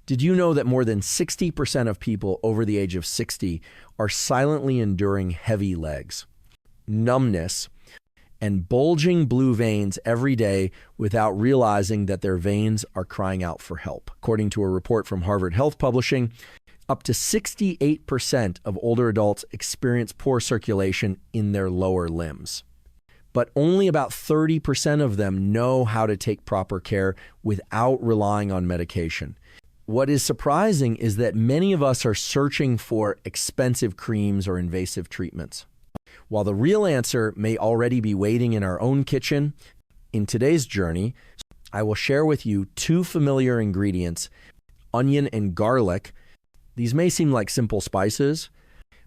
Did you know that more than 60% of people over the age of 60 are silently enduring heavy legs, numbness, and bulging blue veins every day without realizing that their veins are crying out for help? According to a report from Harvard Health Publishing, up to 68% of older adults experience poor circulation in their lower limbs. But only about 30% of them know how to take proper care without relying on medication. What is surprising is that many of us are searching for expensive creams or invasive treatments, while the real answer may already be waiting in our own kitchen. In today's journey, I will share with you two familiar ingredients, onion and garlic. These may seem like simple spices,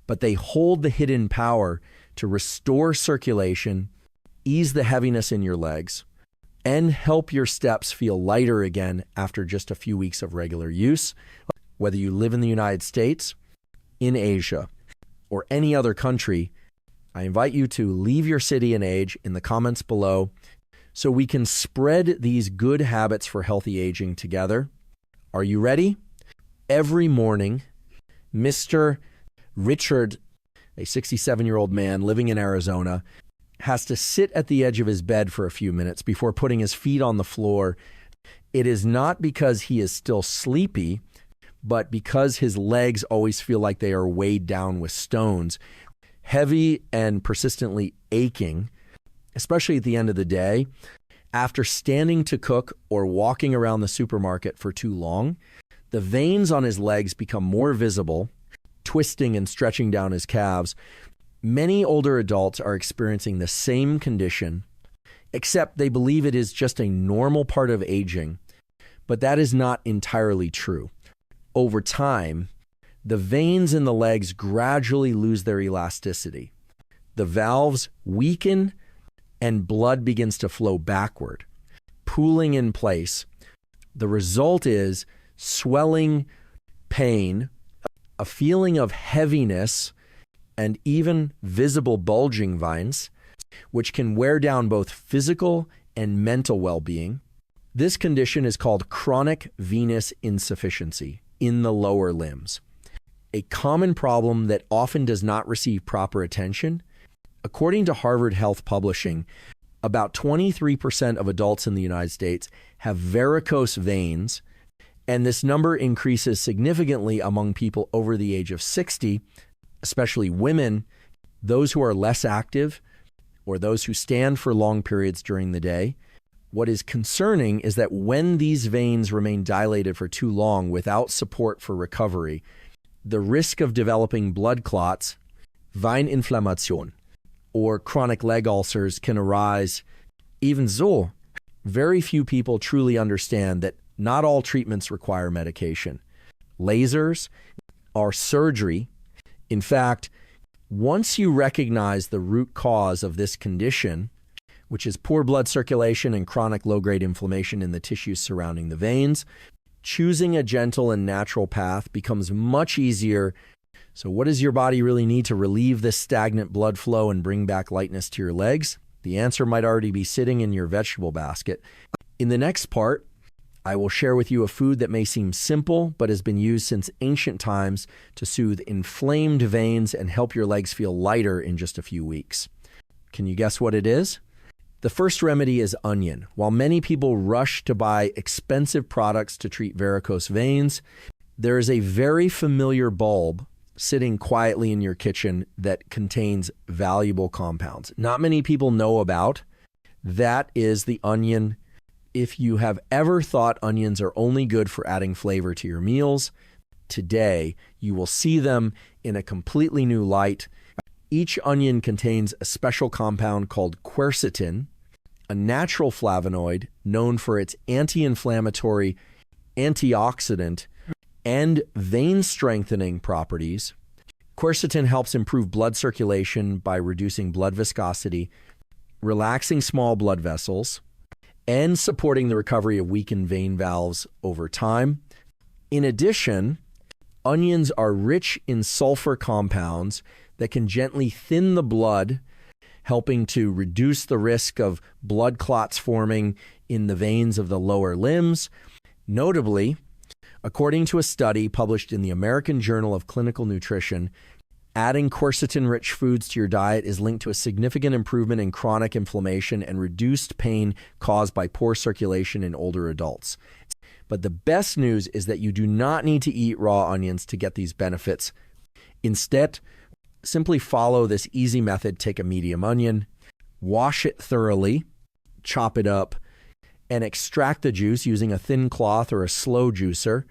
but they hold the hidden power to restore circulation, ease the heaviness in your legs, and help your steps feel lighter again after just a few weeks of regular use. Whether you live in the United States, in Asia, or any other country, I invite you to leave your city and age in the comments below so we can spread these good habits for healthy aging together. Are you ready? Every morning, Mr. Richard, a 67-year-old man living in Arizona, has to sit at the edge of his bed for a few minutes before putting his feet on the floor. It is not because he is still sleepy, but because his legs always feel like they are weighed down with stones, heavy and persistently aching, especially at the end of the day. After standing to cook or walking around the supermarket for too long, the veins on his legs become more visible, twisting and stretching down his calves. Many older adults are experiencing the same condition, except they believe it is just a normal part of aging, but that is not entirely true. Over time, the veins in the legs gradually lose their elasticity. The valves weaken and blood begins to flow backward, pooling in place. The result is swelling, pain, a feeling of heaviness, and even visible bulging veins, which can wear down both physical and mental well-being. This condition is called chronic venous insufficiency in the lower limbs, a common problem that often does not receive proper attention. According to Harvard Health Publishing, about 23% of adults in the United States have varicose veins, and this number increases significantly among people over the age of 60, especially women, those who are less active, or those who stand for long periods during the day. What is concerning is that when these veins remain dilated for too long without support for recovery, the risk of developing blood clots, Veininflammation, or chronic leg ulcers can arise. Even so, very few people truly understand that not all treatments require medication. Lasers are surgery. In fact, once you recognize the root cause of this condition, which is poor blood circulation and chronic low-grade inflammation in the tissues surrounding the veins, choosing a gentle and natural path becomes much easier. So what does your body really need to relieve this stagnant blood flow and bring back lightness to your legs? The answer might already be sitting in your vegetable basket. In the next part, I will share with you a food that may seem simple, but has been used since ancient times to soothe inflamed veins and help your legs feel lighter in just a few weeks. Can you guess what it is? The first remedy is onion. While many people rush to buy expensive products to treat varicose veins, there is a very familiar bulb sitting quietly in your kitchen that contains valuable compounds not many people know about. That is the onion. If you have ever thought onions are only good for adding flavor to your meals, today you will see them in a completely new light. Each onion contains a special compound called quercetin, a natural flavonoid known for its anti-inflammatory, antioxidant, and vein-strengthening properties. Quercetin helps improve blood circulation by reducing blood viscosity, relaxing small blood vessels, and supporting the recovery of weakened vein valves over time. In addition, onions are rich in sulfur compounds that can gently thin the blood, helping to reduce the risk of blood clots forming in the veins of the lower limbs. Notably, According to a study published in the American Journal of Clinical Nutrition, adding quercetin-rich foods to your diet is linked to a significant improvement in chronic inflammation and reduced pain caused by poor circulation in older adults. But the best news is that you do not need to eat raw onions to get these benefits. Instead, simply follow this easy method. Take a medium onion, wash it thoroughly, chop it up, and extract the juice using a thin cloth or a slow juicer.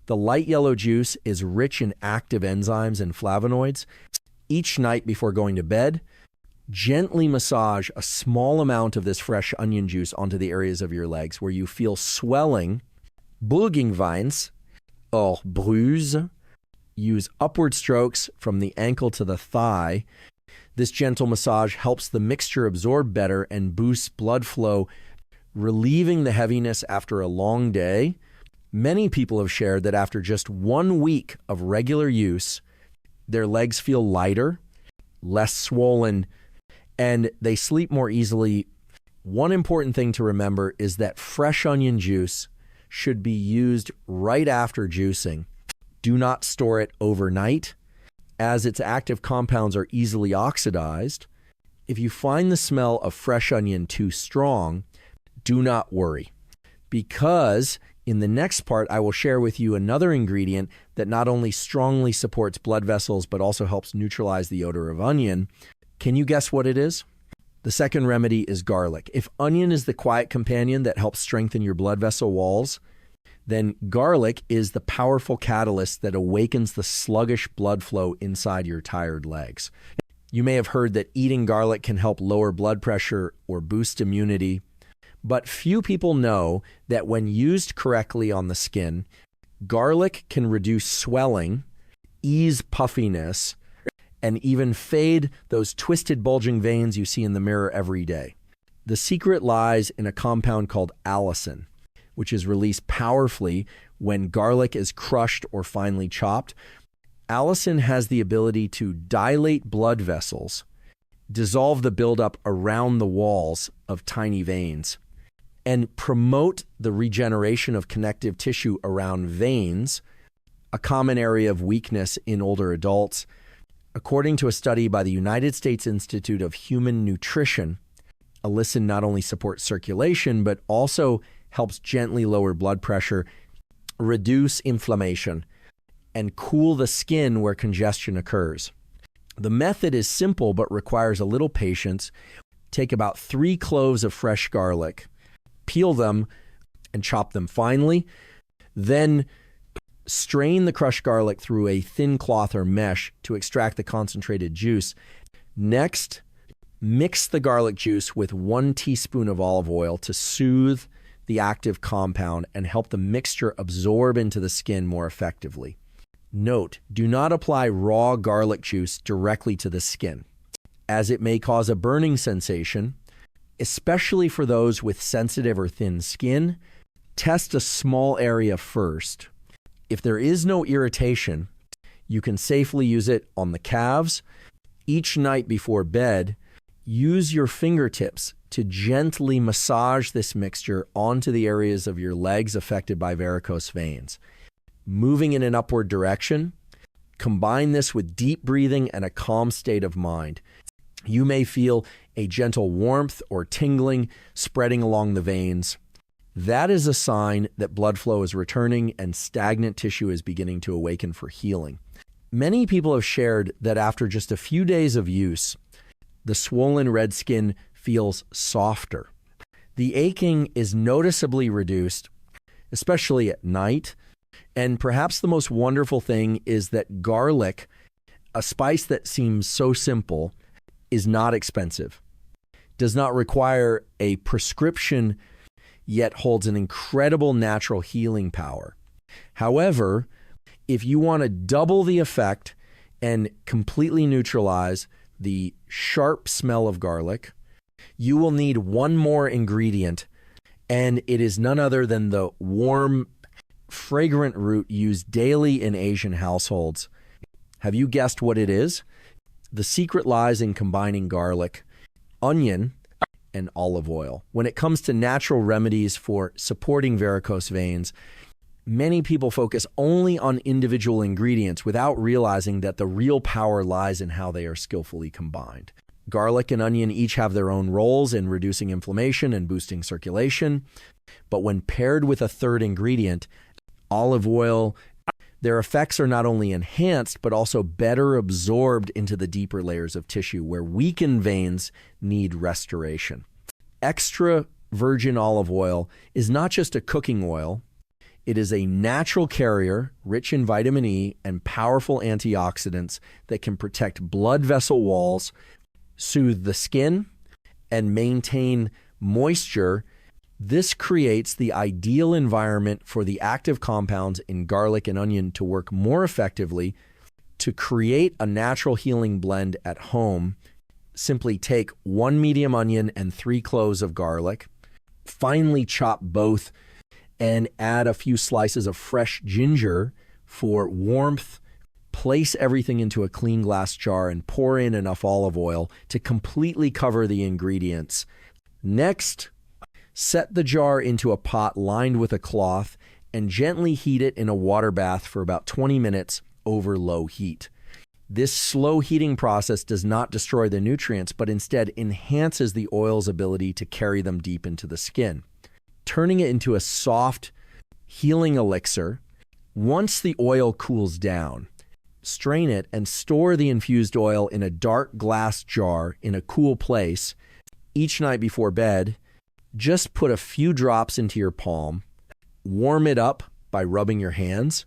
The light yellow juice is rich in active enzymes and flavonoids. Each night before going to bed, gently massage a small amount of this fresh onion juice onto the areas of your legs where you feel swelling, bulging veins, or bruise. Use upward strokes from the ankle to the thigh. This gentle massage helps the mixture absorb better and boosts blood flow, relieving the heaviness after a long day. Many people have shared that after just 1 week of regular use, their legs feel lighter, less swollen, and they sleep more easily. One important thing to remember is that fresh onion juice should be used right after juicing. Do not store it overnight, as its active compounds are easily oxidized. If you find the smell of fresh onion too strong, do not worry, because in the next part, I will share with you another ingredient that not only strongly supports blood vessels, but also helps neutralize the odor of onion. Can you guess what it is? The second remedy is garlic. If onion is the quiet companion that helps strengthen your blood vessel walls, then garlic is the powerful catalyst that awakens the sluggish blood flow inside your tired legs. You may have heard that eating garlic can help lower blood pressure or boost immunity. But few people know that when used correctly on the skin, garlic can reduce swelling, ease puffiness, and even fade those twisted bulging veins you see in the mirror every day. The secret lies in a compound called allicin, which is released powerfully when garlic is crushed or finely chopped. Allicin has the ability to dilate blood vessels, dissolve the buildup around the walls of tiny veins, and promote the regeneration of connective tissue around veins, a common area of weakness in older adults. According to a study by the United States Institute of Human Nutrition, allicin not only supports circulation, but also helps gently lower blood pressure, reduce inflammation, and cool the skin where congestion occurs. The method is simple but requires a little patience. Take about 3 cloves of fresh garlic, peel them and chop them finely. Then strain the crushed garlic through a thin cloth or mesh to extract the concentrated juice. Next, mix the garlic juice with 1 teaspoon of olive oil to soothe the active compound and help the mixture absorb into the skin more effectively. Note, do not apply raw garlic juice directly to the skin, as it may cause a burning sensation. Especially for those with sensitive or thin skin, test a small area first. If there is no irritation, you can safely use it on the calves. Each night before bed, use your fingertips to gently massage this mixture onto the areas of your legs affected by varicose veins. Moving in an upward direction, combine this with deep breathing and a calm state of mind. You may feel a gentle warmth or tingling spreading along the veins. That is a sign that blood flow is returning and stagnant tissue is beginning to awaken for healing. Many people have shared that after just a few days of use, the swollen red skin feels softer. The aching is noticeably reduced, especially at night. And perhaps the most wonderful thing is that garlic, a spice that seems so simple, is not expensive, does not require a prescription, yet holds an incredible natural healing power. However, if you want to double the effect and completely neutralize the sharp smell of garlic, you will need one more ingredient, and it is none other than the warm, fragrant root used daily in Asian households. Have you guessed what it is? The secret lies in combining garlic, onion, and olive oil. When it comes to natural remedies for supporting varicose veins, Many people focus only on individual ingredients without realizing that the real power lies in how they are skillfully combined. Garlic and onion each have their own roles in reducing inflammation and boosting circulation, but when paired with a third ingredient, olive oil, their effects are not only enhanced, but also better absorbed into the deeper layers of tissue where weakened veins need restoration. Extra virgin olive oil is not just a cooking oil. It is a natural carrier, rich in vitamin E and powerful antioxidants that can protect blood vessel walls, soothe the skin, and maintain moisture. This creates the ideal environment for the active compounds in garlic and onion to work more effectively. To create a natural healing blend at home, simply take 1 medium onion and 3 cloves of garlic, finely chop both, and add a few slices of fresh ginger for warmth. Place everything into a clean glass jar and pour in enough olive oil to completely cover the ingredients. Next, set the jar into a pot lined with a cloth and gently heat it in a water bath for about 20 minutes over low heat. This slow heating process does not destroy the nutrients, but instead enhances the oil's ability to carry them deep into the skin, turning it into a soft, healing elixir. Once the oil cools down, strain it and store the infused oil in a dark glass jar in a cool place. Each night before bed, just put a few drops into your palm, warm it up by rubbing your hands,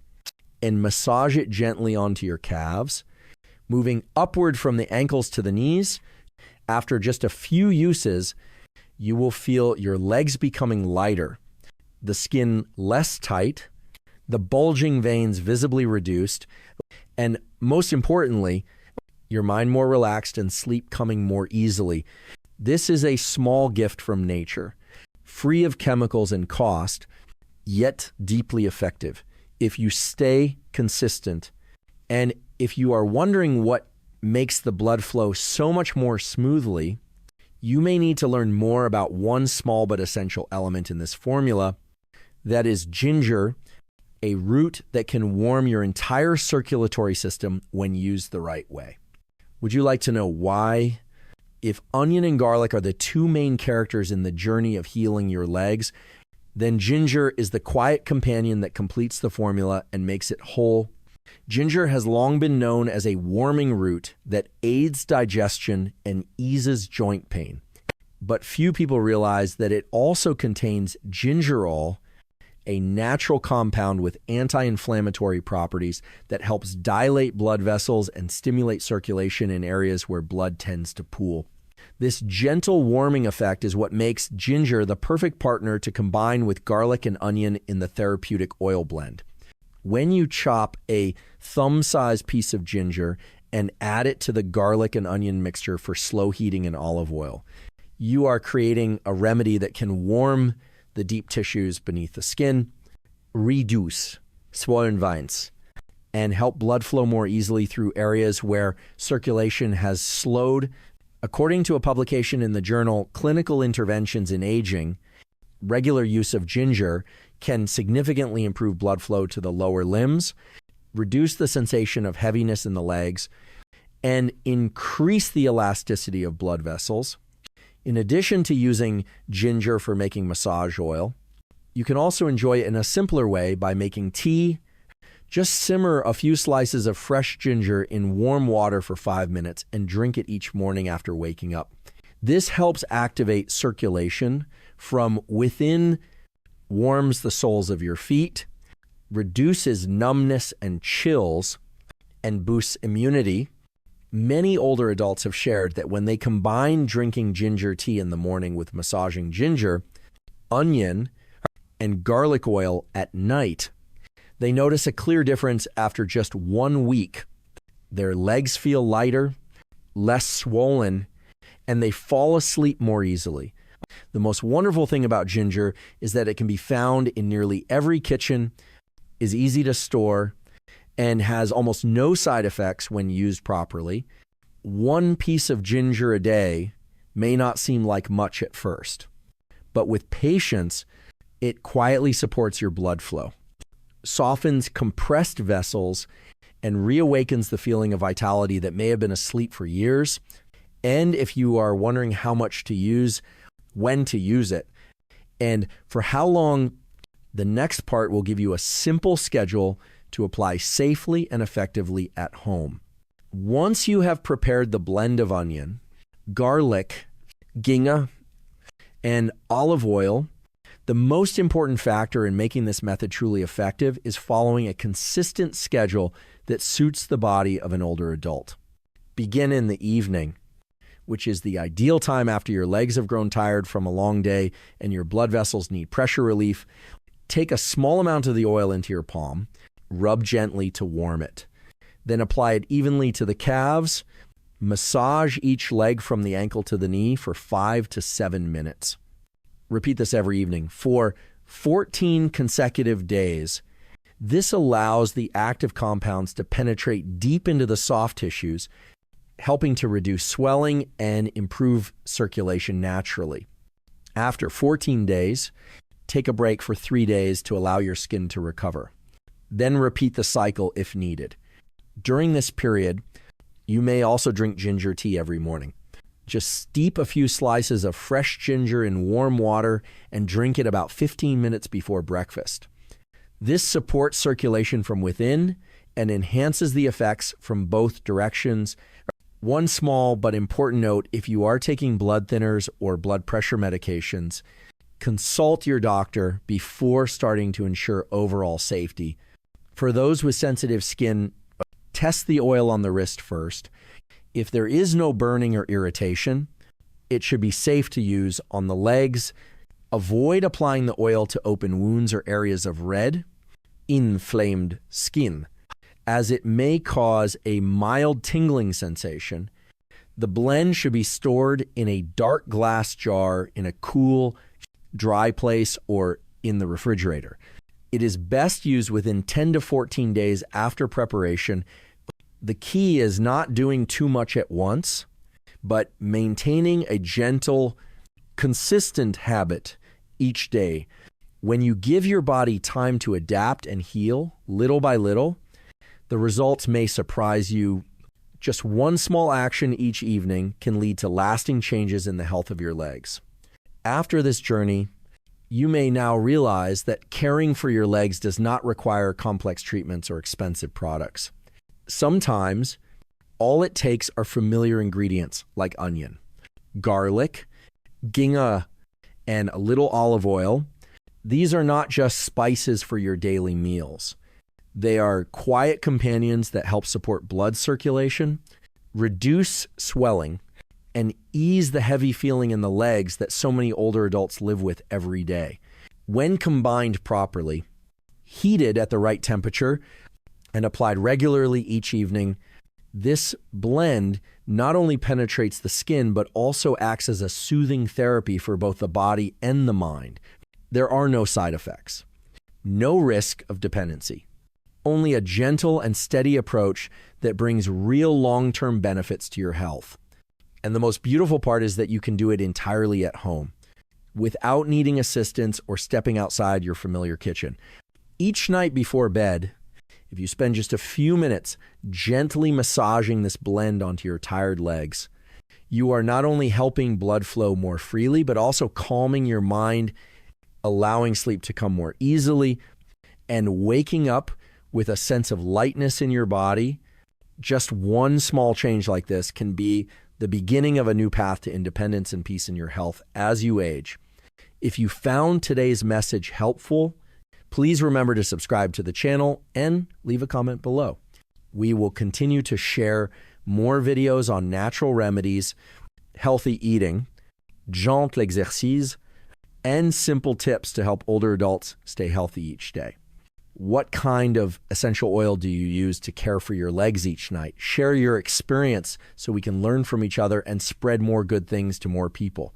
and massage it gently onto your calves, moving upward from the ankles to the knees. After just a few uses, you will feel your legs becoming lighter, the skin less tight, the bulging veins visibly reduced, and most importantly, your mind more relaxed and sleep coming more easily. This is a small gift from nature, free of chemicals and cost, yet deeply effective if you stay consistent. And if you are wondering what makes the blood flow so much more smoothly, you may need to learn more about one small but essential element in this formula. That is ginger, a root that can warm your entire circulatory system when used the right way. Would you like to know why? If onion and garlic are the two main characters in the journey of healing your legs, then ginger is the quiet companion that completes the formula and makes it whole. Ginger has long been known as a warming root that aids digestion and eases joint pain. But few people realize that it also contains gingerol, a natural compound with anti-inflammatory properties that helps dilate blood vessels and stimulate circulation in areas where blood tends to pool. This gentle warming effect is what makes ginger the perfect partner to combine with garlic and onion in the therapeutic oil blend. When you chop a thumb-sized piece of ginger and add it to the garlic and onion mixture for slow heating in olive oil, you are creating a remedy that can warm the deep tissues beneath the skin, reduce swollen veins, and help blood flow more easily through areas where circulation has slowed. According to a publication in the journal Clinical Interventions in Aging, regular use of ginger can significantly improve blood flow to the lower limbs, reduce the sensation of heaviness in the legs, and increase the elasticity of blood vessels. In addition to using ginger for making massage oil, you can also enjoy it in a simpler way by making tea. Just simmer a few slices of fresh ginger in warm water for 5 minutes and drink it each morning after waking up. This helps activate circulation from within, warms the soles of your feet, reduces numbness and chills, and boosts immunity. Many older adults have shared that when they combine drinking ginger tea in the morning with massaging ginger, onion, and garlic oil at night, they notice a clear difference after just 1 week. Their legs feel lighter, less swollen, and they fall asleep more easily. The most wonderful thing about ginger is that it can be found in nearly every kitchen, is easy to store, and has almost no side effects when used properly. 1 piece of ginger a day may not seem like much at first, but with patience, it quietly supports your blood flow. softens compressed vessels, and reawakens the feeling of vitality that may have been asleep for years. And if you are wondering how much to use, when to use it, and for how long, the next part will give you a simple schedule to apply safely and effectively at home. Once you have prepared the blend of onion, garlic, ginga, and olive oil, the most important factor in making this method truly effective is following a consistent schedule that suits the body of an older adult. Begin in the evening, which is the ideal time after your legs have grown tired from a long day and your blood vessels need pressure relief. Take a small amount of the oil into your palm, rub gently to warm it. Then apply it evenly to the calves. Massage each leg from the ankle to the knee for 5 to 7 minutes. Repeat this every evening for 14 consecutive days. This allows the active compounds to penetrate deep into the soft tissues, helping to reduce swelling and improve circulation naturally. After 14 days, take a break for 3 days to allow your skin to recover. Then repeat the cycle if needed. During this period, you may also drink ginger tea every morning. Just steep a few slices of fresh ginger in warm water and drink it about 15 minutes before breakfast. This supports circulation from within and enhances the effects from both directions. One small but important note: if you are taking blood thinners or blood pressure medications, consult your doctor before starting to ensure overall safety. For those with sensitive skin, test the oil on the wrist first. If there is no burning or irritation, it should be safe to use on the legs. Avoid applying the oil to open wounds or areas of red, inflamed skin, as it may cause a mild tingling sensation. The blend should be stored in a dark glass jar in a cool, dry place or in the refrigerator. It is best used within 10 to 14 days after preparation. The key is not doing too much at once, but maintaining a gentle, consistent habit each day. When you give your body time to adapt and heal little by little, the results may surprise you. Just one small action each evening can lead to lasting changes in the health of your legs. After this journey, you may now realize that caring for your legs does not require complex treatments or expensive products. Sometimes, all it takes are familiar ingredients like onion, garlic, ginga, and a little olive oil. These are not just spices for your daily meals. They are quiet companions that help support blood circulation, reduce swelling, and ease the heavy feeling in the legs that so many older adults live with every day. When combined properly, heated at the right temperature, and applied regularly each evening, this blend not only penetrates the skin, but also acts as a soothing therapy for both the body and the mind. There are no side effects, no risk of dependency, only a gentle and steady approach that brings real long-term benefits to your health. And the most beautiful part is that you can do it entirely at home, without needing assistance or stepping outside your familiar kitchen. Each night before bed, if you spend just a few minutes gently massaging this blend onto your tired legs, you are not only helping blood flow more freely, but also calming your mind, allowing sleep to come more easily, and waking up with a sense of lightness in your body. Just one small change like this can be the beginning of a new path to independence and peace in your health as you age. If you found today's message helpful, please remember to subscribe to the channel and leave a comment below. We will continue to share more videos on natural remedies, healthy eating, gentle exercice, and simple tips to help older adults stay healthy each day. What kind of essential oil do you use to care for your legs each night? Share your experience so we can learn from each other and spread more good things to more people.